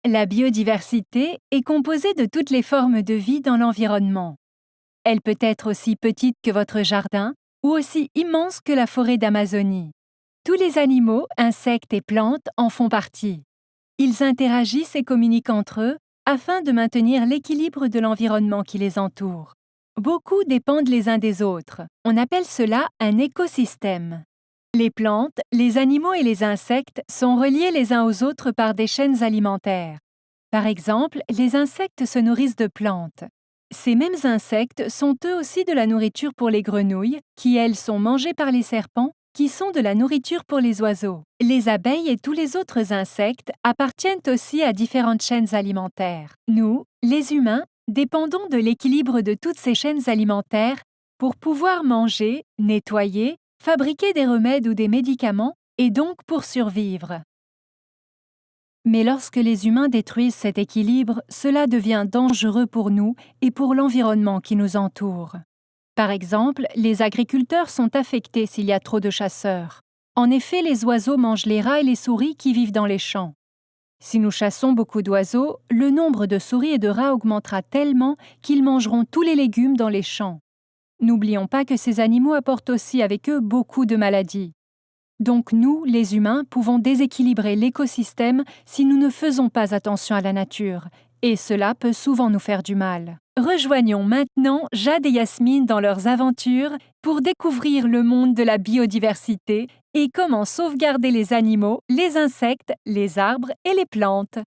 La biodiversité est composée de toutes les formes de vie dans l'environnement. Elle peut être aussi petite que votre jardin ou aussi immense que la forêt d'Amazonie. Tous les animaux, insectes et plantes en font partie. Ils interagissent et communiquent entre eux afin de maintenir l'équilibre de l'environnement qui les entoure. Beaucoup dépendent les uns des autres. On appelle cela un écosystème. Les plantes, les animaux et les insectes sont reliés les uns aux autres par des chaînes alimentaires. Par exemple, les insectes se nourrissent de plantes. Ces mêmes insectes sont eux aussi de la nourriture pour les grenouilles, qui elles sont mangées par les serpents, qui sont de la nourriture pour les oiseaux. Les abeilles et tous les autres insectes appartiennent aussi à différentes chaînes alimentaires. Nous, les humains, dépendons de l'équilibre de toutes ces chaînes alimentaires pour pouvoir manger, nettoyer, fabriquer des remèdes ou des médicaments et donc pour survivre. Mais lorsque les humains détruisent cet équilibre, cela devient dangereux pour nous et pour l'environnement qui nous entoure. Par exemple, les agriculteurs sont affectés s'il y a trop de chasseurs. En effet, les oiseaux mangent les rats et les souris qui vivent dans les champs. Si nous chassons beaucoup d'oiseaux, le nombre de souris et de rats augmentera tellement qu'ils mangeront tous les légumes dans les champs. N'oublions pas que ces animaux apportent aussi avec eux beaucoup de maladies. Donc nous, les humains, pouvons déséquilibrer l'écosystème si nous ne faisons pas attention à la nature, et cela peut souvent nous faire du mal. Rejoignons maintenant Jade et Yasmine dans leurs aventures pour découvrir le monde de la biodiversité et comment sauvegarder les animaux, les insectes, les arbres et les plantes.